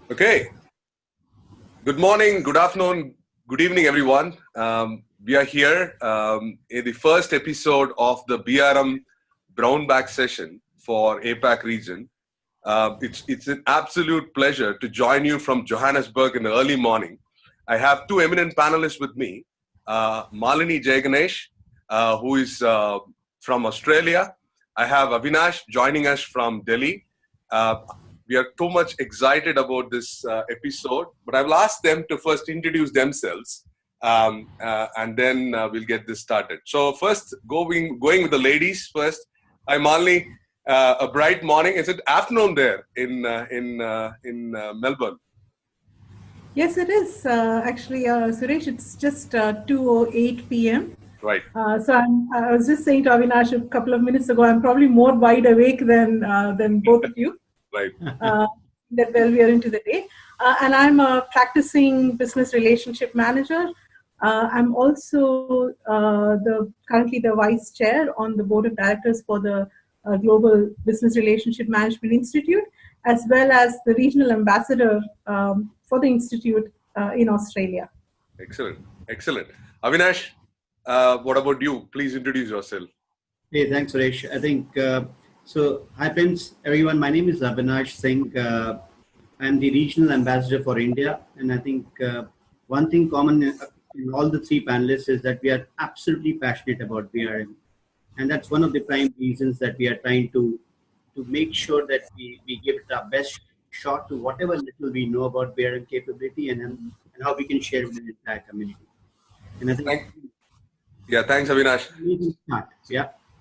Okay. Good morning, good afternoon, good evening, everyone. We are here in the first episode of the BRM Brownbag session for APAC region. It's an absolute pleasure to join you from Johannesburg in the early morning. I have two eminent panelists with me, Malini Jayaganesh, who is from Australia. I have Avinash joining us from Delhi. We are too much excited about this episode, but I will ask them to first introduce themselves, and then we'll get this started. So first, going with the ladies first. Hi, Malini. A bright morning. Is it afternoon there in Melbourne? Yes, it is. Actually, Suresh, it's just 2:08 p.m. Right. I was just saying to Avinash a couple of minutes ago, I'm probably more wide awake than both of you. Right. That well, we are into the day. And I'm a practicing business relationship manager. I'm also currently the vice chair on the board of directors for the Global Business Relationship Management Institute, as well as the regional ambassador for the institute in Australia. Excellent. Avinash, what about you? Please introduce yourself. Hey, thanks, Suresh. I think, hi friends, everyone. My name is Avinash Singh. I'm the regional ambassador for India. And I think one thing common in all the three panelists is that we are absolutely passionate about BRM. And that's one of the prime reasons that we are trying to make sure that we give it our best shot to whatever little we know about BRM capability and how we can share it with the entire community. And I think thanks, Avinash.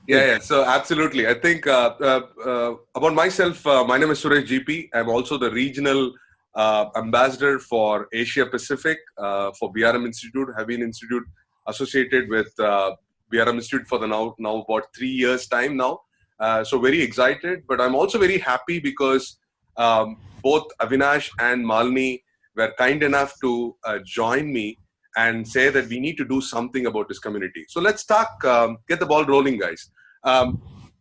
Yeah. So absolutely. I think about myself, my name is Suresh GP. I'm also the regional ambassador for Asia Pacific for BRM Institute. Have been institute associated with BRM Institute for the now about 3 years time now. So very excited, but I'm also very happy because both Avinash and Malini were kind enough to join me and say that we need to do something about this community. So let's get the ball rolling, guys.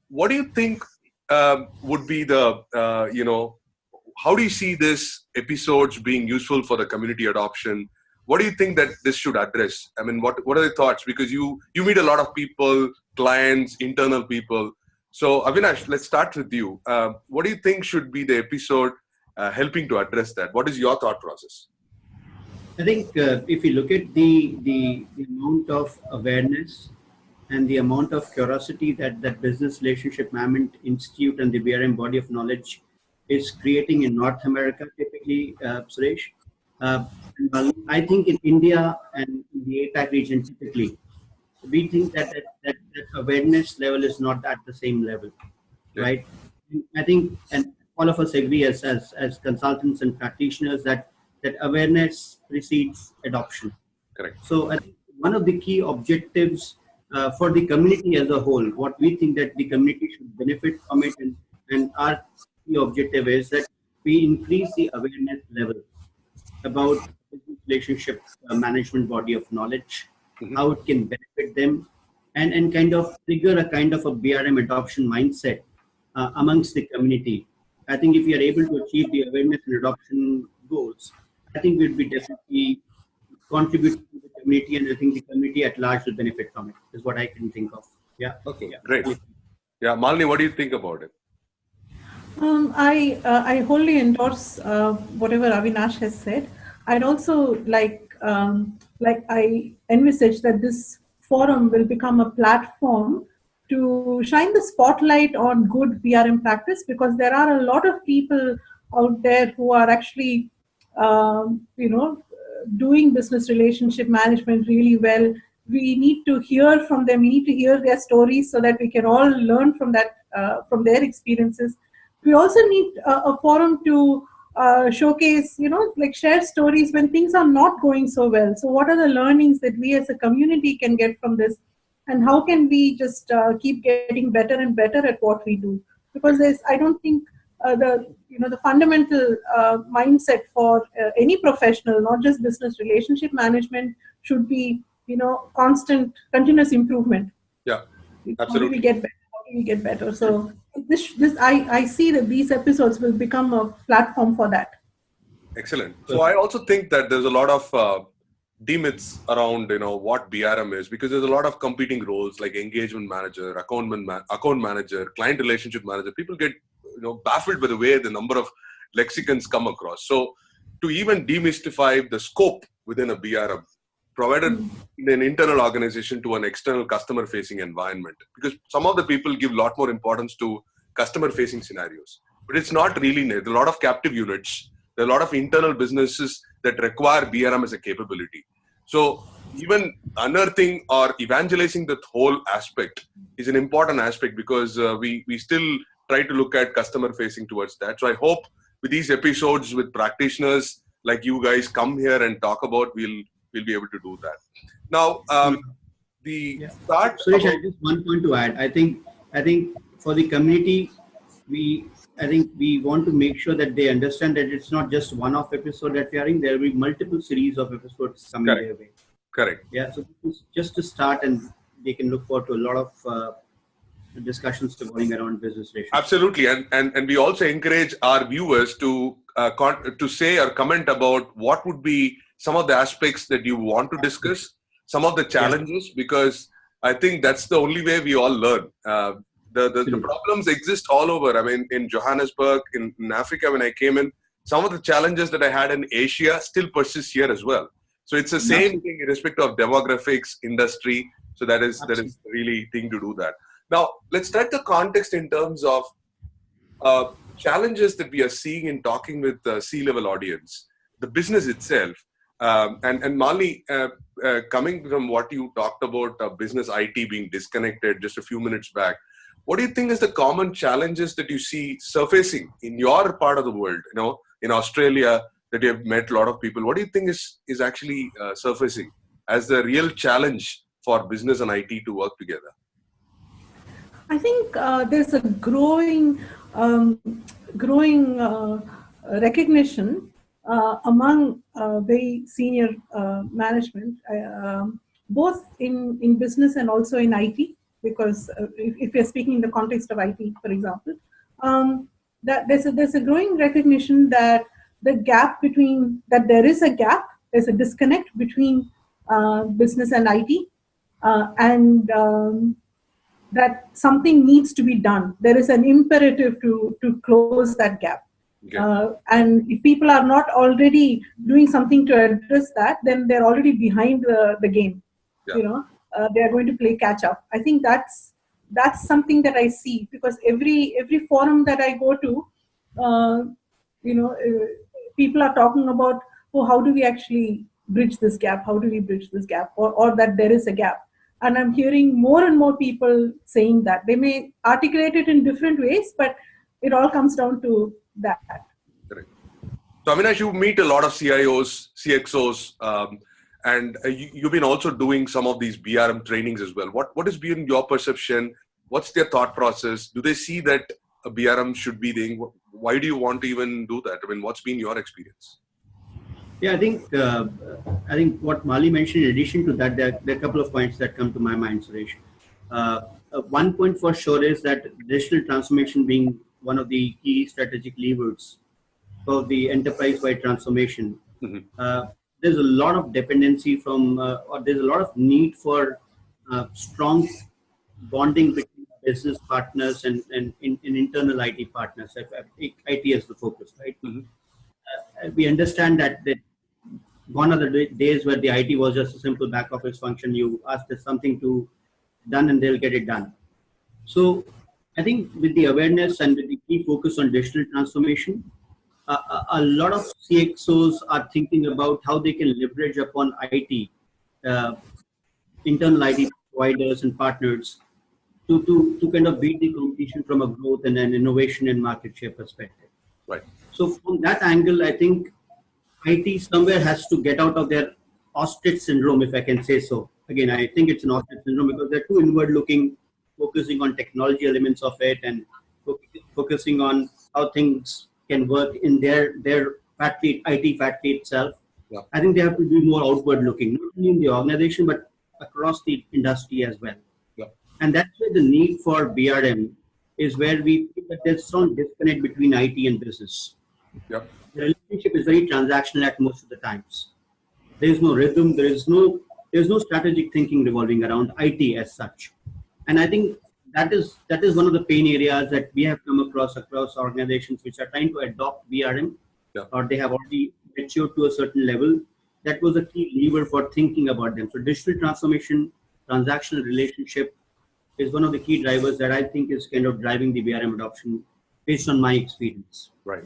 What do you think would be how do you see this episodes being useful for the community adoption? What do you think that this should address? I mean, what are the thoughts? Because you meet a lot of people, clients, internal people. So Avinash, let's start with you. What do you think should be the episode helping to address that? What is your thought process? I think if you look at the amount of awareness and the amount of curiosity that Business Relationship Management Institute and the BRM body of knowledge is creating in North America, typically, Suresh. I think in India and in the APAC region, typically, we think that awareness level is not at the same level, right? I think, and all of us agree as consultants and practitioners that awareness precedes adoption. Correct. So I think one of the key objectives for the community as a whole, what we think that the community should benefit from it, and our key objective is that we increase the awareness level about business relationship management body of knowledge, how it can benefit them, and kind of trigger a kind of a BRM adoption mindset amongst the community. I think if we are able to achieve the awareness and adoption goals, I think we'll be definitely contributing to the community, and I think the community at large will benefit from it, is what I can think of. Yeah. Okay, great. Yeah, Malini, what do you think about it? I wholly endorse whatever Avinash has said. I'd also I envisage that this forum will become a platform to shine the spotlight on good BRM practice, because there are a lot of people out there who are actually, doing business relationship management really well. We need to hear from them. We need to hear their stories so that we can all learn from that, from their experiences. We also need a forum to showcase, share stories when things are not going so well. So what are the learnings that we as a community can get from this? And how can we just keep getting better and better at what we do? Because I don't think the fundamental mindset for any professional, not just business relationship management, should be, continuous improvement. Yeah, absolutely. How do we get better? So I see that these episodes will become a platform for that. Excellent. So I also think that there's a lot of demyths around, what BRM is, because there's a lot of competing roles like engagement manager, account manager, client relationship manager. People get, baffled by the way the number of lexicons come across. So to even demystify the scope within a BRM, provided in an internal organization to an external customer facing environment, because some of the people give a lot more importance to customer facing scenarios, but it's not really. There's a lot of captive units. There are a lot of internal businesses that require BRM as a capability. So even unearthing or evangelizing the whole aspect is an important aspect, because we still try to look at customer facing towards that. So I hope with these episodes with practitioners like you guys come here and talk about, we'll be able to do that. Now, start. Suresh, I just one point to add. I think for the community, I think we want to make sure that they understand that it's not just one-off episode that we are in. There will be multiple series of episodes coming their way. Correct. Yeah. So just to start, and they can look forward to a lot of discussions going around business relations. Absolutely, and we also encourage our viewers to say or comment about what would be some of the aspects that you want to discuss, some of the challenges, because I think that's the only way we all learn. The problems exist all over. I mean, in Johannesburg, in Africa, when I came in, some of the challenges that I had in Asia still persist here as well. So it's the same thing irrespective of demographics, industry. So that is really thing to do that. Now, let's start the context in terms of challenges that we are seeing in talking with the C-level audience, the business itself. And Malini, coming from what you talked about, business IT being disconnected just a few minutes back, what do you think is the common challenges that you see surfacing in your part of the world? In Australia, that you have met a lot of people. What do you think is actually surfacing as the real challenge for business and IT to work together? I think there's a growing recognition among very senior management, both in business and also in IT. Because if you're speaking in the context of IT, for example, that there's a growing recognition that there's a disconnect between business and IT, and that something needs to be done. There is an imperative to close that gap. Okay. And if people are not already doing something to address that, then they're already behind the game. Yeah. They are going to play catch up. I think that's something that I see, because every forum that I go to, people are talking about, how do we actually bridge this gap? How do we bridge this gap? Or that there is a gap. And I'm hearing more and more people saying that. They may articulate it in different ways, but it all comes down to that. Correct. So Avinash, you meet a lot of CIOs, CXOs, and you've been also doing some of these BRM trainings as well. What has been your perception? What's their thought process? Do they see that a BRM should be the? Why do you want to even do that? I mean, what's been your experience? Yeah, I think what Malini mentioned, in addition to that, there are a couple of points that come to my mind, Suresh. One point for sure is that digital transformation being one of the key strategic levers for the enterprise-wide transformation. Mm-hmm. There's a lot of dependency from, or there's a lot of need for strong bonding between business partners and internal IT partners. IT as the focus, right? Mm-hmm. We understand that gone are the days where the IT was just a simple back office function. You ask for something to done and they'll get it done. So I think with the awareness and with the key focus on digital transformation, a lot of CXOs are thinking about how they can leverage upon IT, internal IT providers and partners to kind of beat the competition from a growth and an innovation and market share perspective. Right. So from that angle, I think IT somewhere has to get out of their ostrich syndrome, if I can say so. Again, I think it's an ostrich syndrome because they're too inward looking, focusing on technology elements of it and focusing on how things can work in their factory, IT factory itself. Yeah. I think they have to be more outward looking, not only in the organization, but across the industry as well. Yeah. And that's where the need for BRM is, where we feel that there's some disconnect between IT and business. Yep. The relationship is very transactional at most of the times. There is no rhythm. There's no strategic thinking revolving around IT as such. And I think that is one of the pain areas that we have come across organizations which are trying to adopt BRM, or they have already matured to a certain level. That was a key lever for thinking about them. So digital transformation, transactional relationship is one of the key drivers that I think is kind of driving the BRM adoption based on my experience. Right.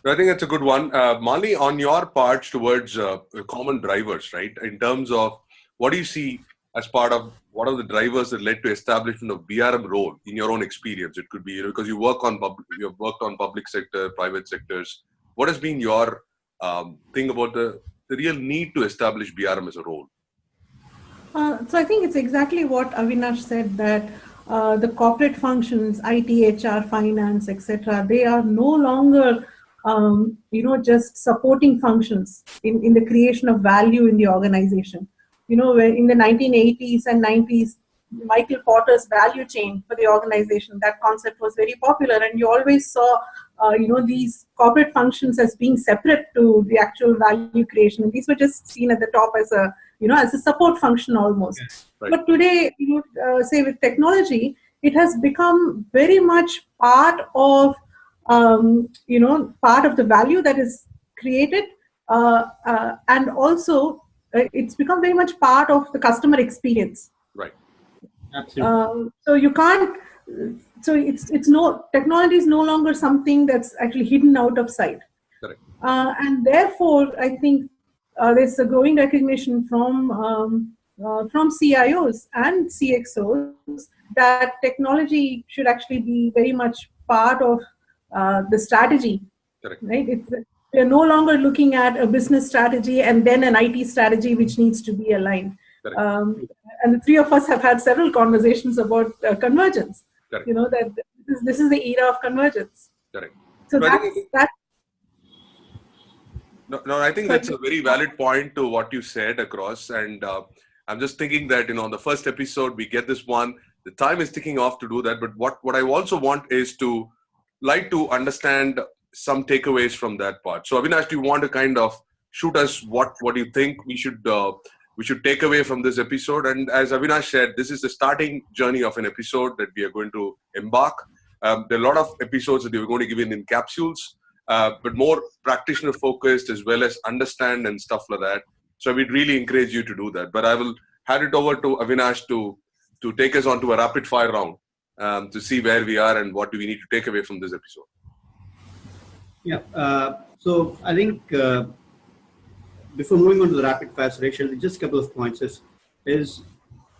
I think that's a good one. Malini, on your parts towards common drivers, right? In terms of what do you see as part of what are the drivers that led to establishment of BRM role in your own experience? It could be because you've worked on public sector, private sectors. What has been your thing about the real need to establish BRM as a role? So I think it's exactly what Avinash said, that the corporate functions, IT, HR, finance, etc., they are no longer just supporting functions in the creation of value in the organization. Where in the 1980s and 90s, Michael Porter's value chain for the organization, that concept was very popular, and you always saw these corporate functions as being separate to the actual value creation, and these were just seen at the top as a support function almost. Yes, right. But today, say with technology, it has become very much part of part of the value that is created, and also it's become very much part of the customer experience. Right. Absolutely. So you can't. So technology is no longer something that's actually hidden out of sight. Correct. And therefore, I think there's a growing recognition from CIOs and CXOs that technology should actually be very much part of the strategy. Correct. Right? We are no longer looking at a business strategy and then an IT strategy which needs to be aligned. And the three of us have had several conversations about convergence. Correct. That this is the era of convergence. Correct. So I think that's a very valid point to what you said across. And I'm just thinking that, the first episode, we get this one, the time is ticking off to do that. But what I also want is to understand some takeaways from that part. So Avinash, do you want to kind of shoot us what do you think we should take away from this episode? And as Avinash said, this is the starting journey of an episode that we are going to embark. There are a lot of episodes that we're going to give in capsules, but more practitioner focused as well as understand and stuff like that. So we'd really encourage you to do that. But I will hand it over to Avinash to take us on to a rapid fire round to see where we are and what do we need to take away from this episode. Yeah. So I think before moving on to the rapid fire, Suresh, just a couple of points is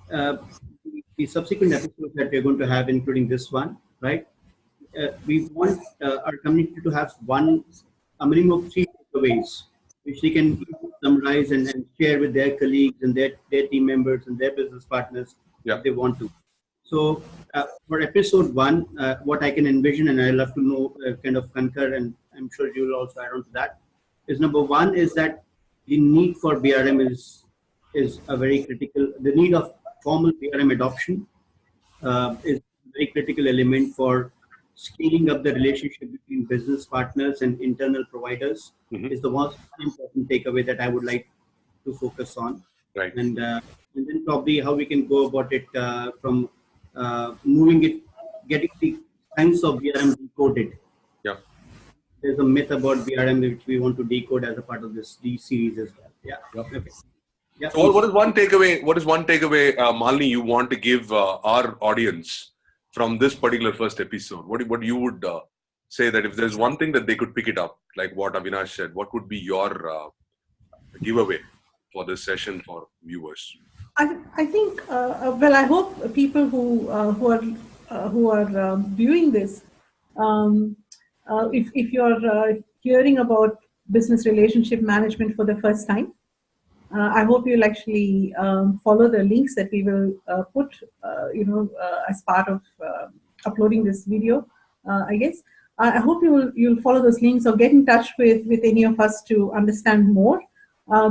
the subsequent episodes that we're going to have, including this one, right? We want our community to have a minimum of 3 takeaways, which they can summarize and share with their colleagues and their team members and their business partners if they want to. So for episode 1, what I can envision, and I love to know, kind of concur, and I'm sure you will also add on to that, is number 1 is that the need for BRM is a very critical. The need of formal BRM adoption is a very critical element for scaling up the relationship between business partners and internal providers. Is the most important takeaway that I would like to focus on. Right. And then probably how we can go about it from moving it, getting the science of BRM decoded. Yeah. There's a myth about BRM which we want to decode as a part of this series as well. Yeah. Okay. Yeah. So what is one takeaway, Malini, you want to give our audience from this particular first episode? What you would say that if there's one thing that they could pick it up, like what Avinash said, what would be your giveaway for this session for viewers? I think, I hope people who are viewing this, if you're hearing about business relationship management for the first time, I hope you'll actually follow the links that we will put, as part of uploading this video. I guess I hope you'll follow those links or get in touch with any of us to understand more.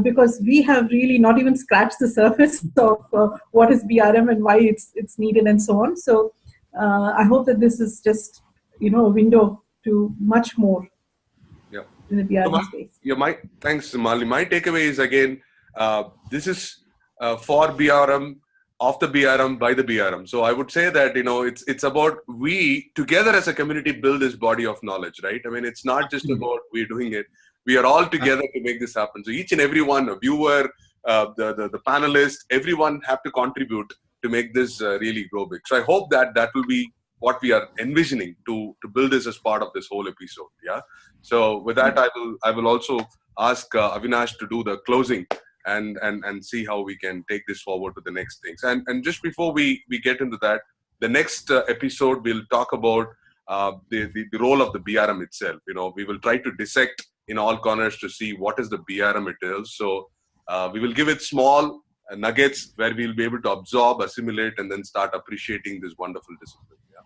Because we have really not even scratched the surface of what is BRM and why it's needed and so on. So I hope that this is just a window to much more. Yeah. in the BRM space. Thanks, Malini. My takeaway is, again, this is for BRM, of the BRM, by the BRM. So I would say that, it's about we together as a community build this body of knowledge, right? I mean, it's not just about we're doing it. We are all together to make this happen. So each and every one, a viewer, the panelists, everyone have to contribute to make this really grow big. So I hope that will be what we are envisioning to build this as part of this whole episode. Yeah. So with that, I will also ask Avinash to do the closing and see how we can take this forward to the next things. And just before we get into that, the next episode we'll talk about the role of the BRM itself. We will try to dissect in all corners to see what is the BRM it is. So we will give it small nuggets where we'll be able to absorb, assimilate, and then start appreciating this wonderful discipline. Yeah.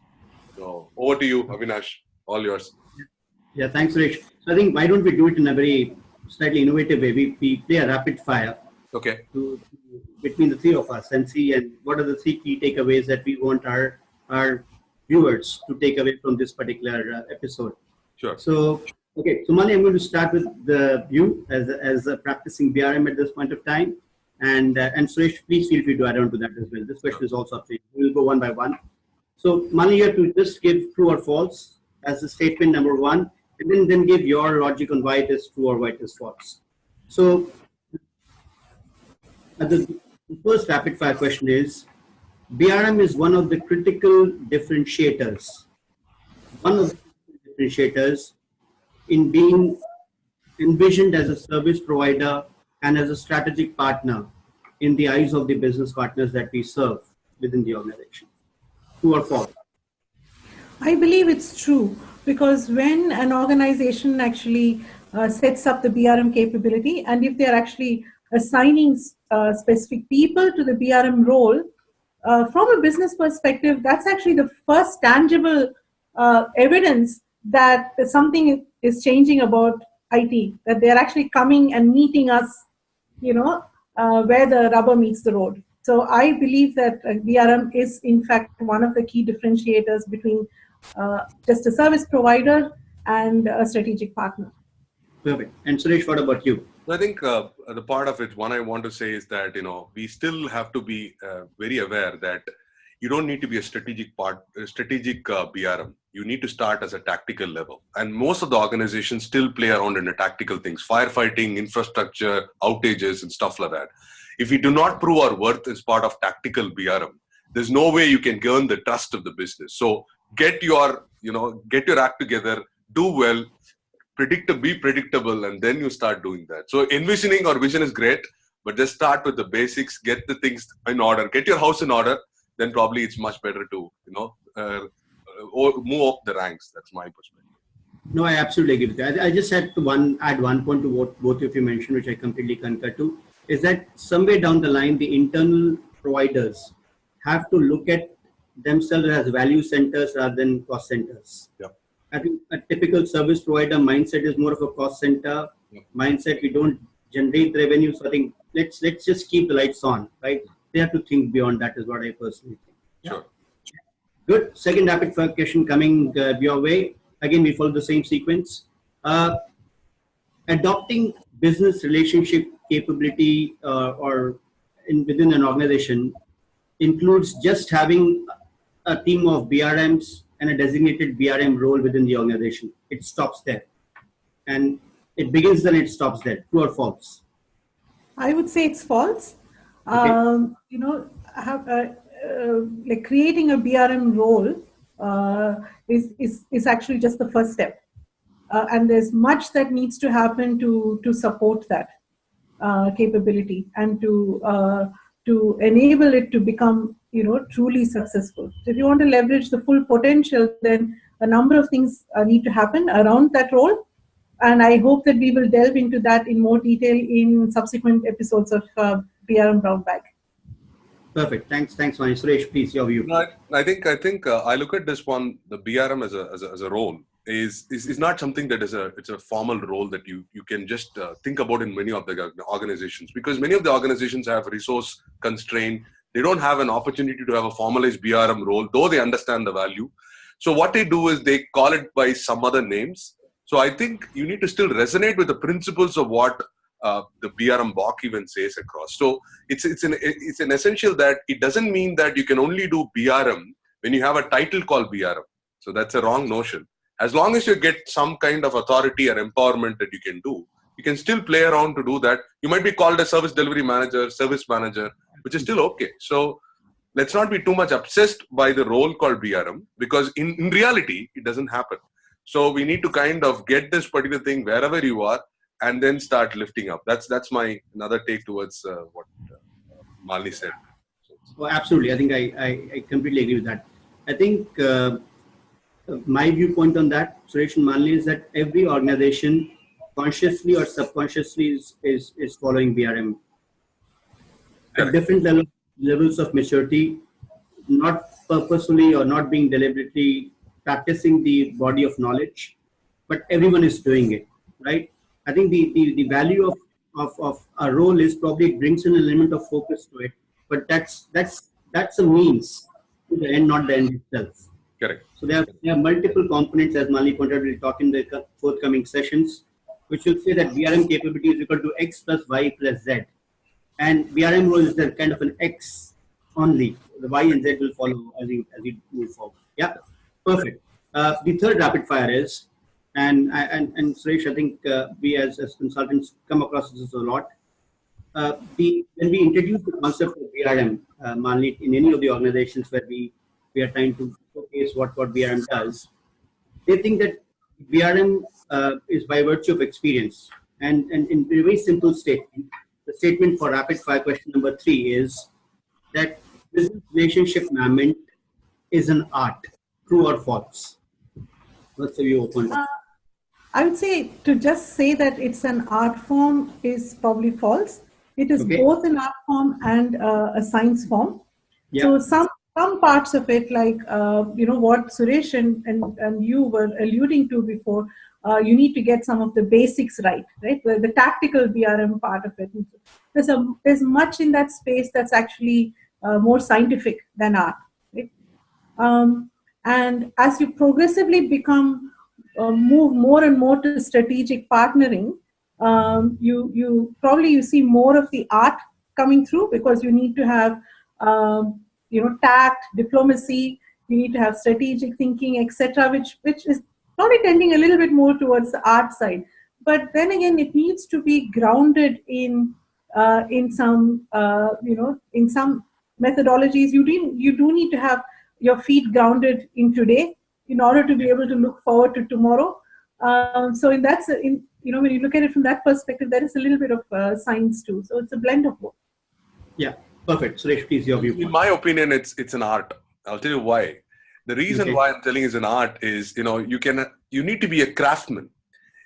So over to you, Avinash. All yours. Yeah, thanks, Suresh. So I think why don't we do it in a very slightly innovative way? We play a rapid fire. Okay. Between the three of us and see what are the three key takeaways that we want our viewers to take away from this particular episode. Sure. So, okay. So, Malini, I'm going to start with you as a practicing BRM at this point of time. And Suresh, please feel free to add on to that as well. This question is also up to you. We'll go one by one. So, Malini, you have to just give true or false as the statement number one, and then give your logic on why it is true or why it is false. So, the first rapid fire question is, BRM is one of the critical differentiators. One of the differentiators in being envisioned as a service provider and as a strategic partner in the eyes of the business partners that we serve within the organization. True or false? I believe it's true, because when an organization actually sets up the BRM capability, and if they're actually assigning specific people to the BRM role, from a business perspective, that's actually the first tangible evidence that something is changing about IT, that they're actually coming and meeting us, where the rubber meets the road. So I believe that BRM is in fact one of the key differentiators between just a service provider and a strategic partner. Perfect. And Suresh, what about you? I think the part of it, one I want to say is that, we still have to be very aware that you don't need to be a strategic BRM. You need to start as a tactical level. And most of the organizations still play around in the tactical things, firefighting, infrastructure, outages, and stuff like that. If we do not prove our worth as part of tactical BRM, there's no way you can gain the trust of the business. So get your act together, do well, be predictable, and then you start doing that. So envisioning or vision is great, but just start with the basics, get the things in order, get your house in order, then probably it's much better to, move up the ranks. That's my perspective. No, I absolutely agree with that. I just had to add one point to what both of you mentioned, which I completely concur to, is that somewhere down the line, the internal providers have to look at themselves as value centers rather than cost centers. Yeah. I think a typical service provider mindset is more of a cost center mindset. We don't generate revenue. So I think let's just keep the lights on, right? They have to think beyond that, is what I personally think. Sure. Good. Second rapid fire question coming your way. Again, we follow the same sequence. Adopting business relationship capability within an organization includes just having a team of BRMs and a designated BRM role within the organization. It stops there. And it begins and it stops there. True or false? I would say it's false. Okay. Like creating a BRM role is actually just the first step. And there's much that needs to happen to support that capability and to enable it to become truly successful. So if you want to leverage the full potential, then a number of things need to happen around that role. And I hope that we will delve into that in more detail in subsequent episodes of BRM Brownbag. Perfect. Thanks, Malini. Suresh, please, your view. I think I look at this one, the BRM as a role is not something that it's a formal role that you can just think about in many of the organizations, because many of the organizations have resource constraint. They don't have an opportunity to have a formalized BRM role, though they understand the value. So what they do is they call it by some other names. So I think you need to still resonate with the principles of what the BRM Bach even says across. So it's an essential that it doesn't mean that you can only do BRM when you have a title called BRM. So that's a wrong notion. As long as you get some kind of authority or empowerment that you can do, you can still play around to do that. You might be called a service delivery manager, service manager, which is still okay. So let's not be too much obsessed by the role called BRM, because in reality, it doesn't happen. So we need to kind of get this particular thing wherever you are and then start lifting up. That's my another take towards what Malini said. Oh, absolutely. I think I completely agree with that. I think my viewpoint on that, Suresh and Malini, is that every organization consciously or subconsciously is following BRM at different levels of maturity, not purposefully or not being deliberately practicing the body of knowledge, but everyone is doing it, right? I think the value of our role is probably brings in an element of focus to it, but that's a means to the end, not the end itself. Correct. So there are multiple components, as Malini pointed out. We'll talk in the forthcoming sessions, which will say that BRM capability is equal to X plus Y plus Z. And BRM role is a kind of an X only. The Y and Z will follow as we move forward. Yeah, perfect. The third rapid fire is, and Suresh, I think we as consultants come across this a lot. When we introduce the concept of BRM, Malini, in any of the organizations where we are trying to showcase what BRM does, they think that BRM is by virtue of experience. And in a very simple statement, the statement for rapid fire question number 3 is that business relationship management is an art. True or false? What's the view open? I would say to just say that it's an art form is probably false. It is both an art form and a science form. Yeah. So some parts of it, like what Suresh and you were alluding to before, you need to get some of the basics right? The tactical BRM part of it. There's much in that space that's actually more scientific than art, right? And as you progressively move more and more to strategic partnering, you see more of the art coming through, because you need to have tact, diplomacy, you need to have strategic thinking, etc., which is probably tending a little bit more towards the art side. But then again, it needs to be grounded in some methodologies. You do need to have your feet grounded in today in order to be able to look forward to tomorrow. So when you look at it from that perspective, there is a little bit of science too. So it's a blend of both. Yeah, perfect. Suresh, please, your view. In my opinion, it's an art. I'll tell you why. The reason why I'm telling it's an art is, you need to be a craftsman.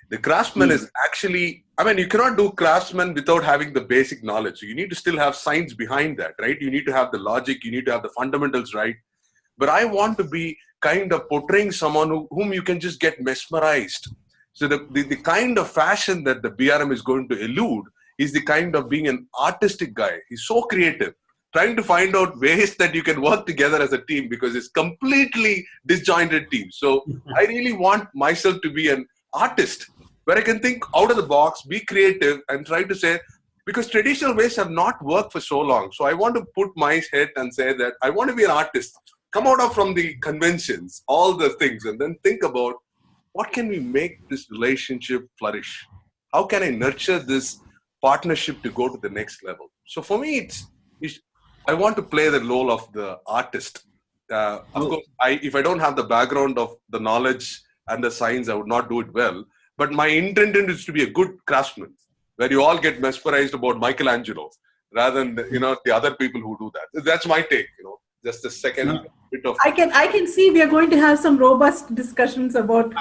The craftsman is actually, you cannot do craftsman without having the basic knowledge. So you need to still have science behind that, right? You need to have the logic, you need to have the fundamentals right. But I want to be kind of portraying someone whom you can just get mesmerized. So the kind of fashion that the BRM is going to elude is the kind of being an artistic guy. He's so creative, trying to find out ways that you can work together as a team, because it's completely disjointed team. So I really want myself to be an artist where I can think out of the box, be creative, and try to say, because traditional ways have not worked for so long. So I want to put my head and say that I want to be an artist, come out from the conventions, all the things, and then think about what can we make this relationship flourish? How can I nurture this partnership to go to the next level? So for me, I want to play the role of the artist. Of course, if I don't have the background of the knowledge and the science, I would not do it well. But my intent is to be a good craftsman, where you all get mesmerized about Michelangelo rather than the other people who do that. That's my take. Just the second bit of. I can see we are going to have some robust discussions about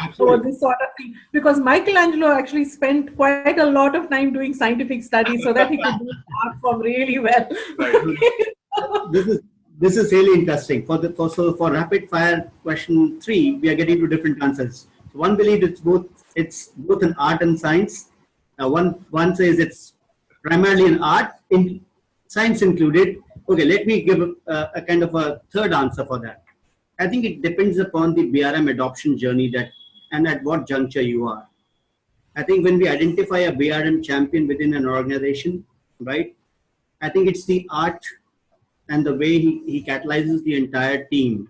this sort of thing, because Michelangelo actually spent quite a lot of time doing scientific studies so that he could do art form really well. Right. This is really interesting. For rapid fire question 3, we are getting to different answers. So one believes it's both an art and science. One says it's primarily an art, science included. Okay, let me give a kind of a third answer for that. I think it depends upon the BRM adoption journey and at what juncture you are. I think when we identify a BRM champion within an organization, right, I think it's the art and the way he catalyzes the entire team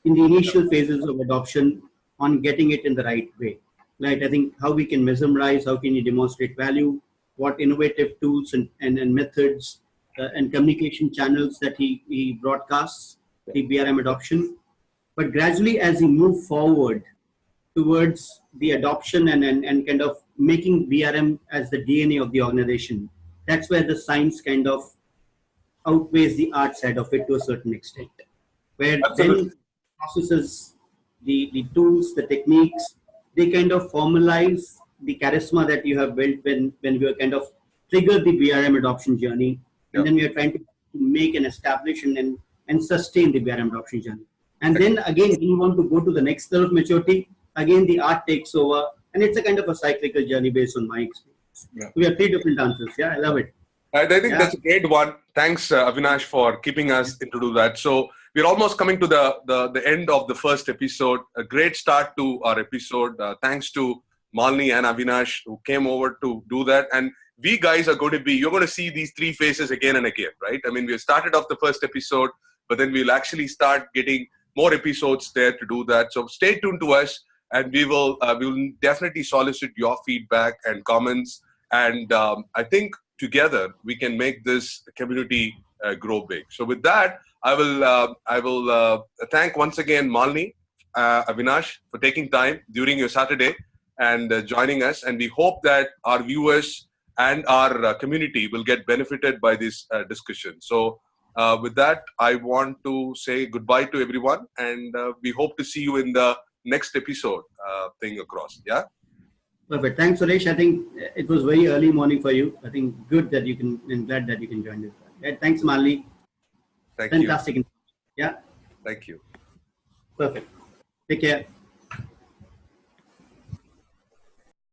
in the initial phases of adoption on getting it in the right way. Right? I think how we can mesmerize, how can you demonstrate value, what innovative tools and methods and communication channels that he broadcasts the BRM adoption. But gradually as he moved forward towards the adoption and kind of making BRM as the DNA of the organization, that's where the science kind of outweighs the art side of it to a certain extent. Where Absolutely. then processes, the tools, the techniques, they kind of formalize the charisma that you have built when we are kind of trigger the BRM adoption journey. And then we are trying to make and establish and sustain the BRM adoption journey. And then again, when you want to go to the next level of maturity, again, the art takes over. And it's a kind of a cyclical journey based on my experience. We have 3 different answers. Yeah, I love it. I think that's a great one. Thanks, Avinash, for keeping us into do that. So we're almost coming to the end of the first episode. A great start to our episode. Thanks to Malini and Avinash who came over to do that. And we guys are going to be, you're going to see these 3 faces again and again, right? I mean, we started off the first episode, but then we'll actually start getting more episodes there to do that. So stay tuned to us, and we will definitely solicit your feedback and comments. And I think together we can make this community grow big. So with that, I will thank once again Malini, Avinash, for taking time during your Saturday and joining us. And we hope that our viewers and our community will get benefited by this discussion. So with that, I want to say goodbye to everyone, and we hope to see you in the next episode thing across. Yeah. Perfect. Thanks, Suresh. I think it was very early morning for you. I think good that you can, and glad that you can join this. Right. Thanks, Malini. Thank you. Fantastic. Yeah. Thank you. Perfect. Take care.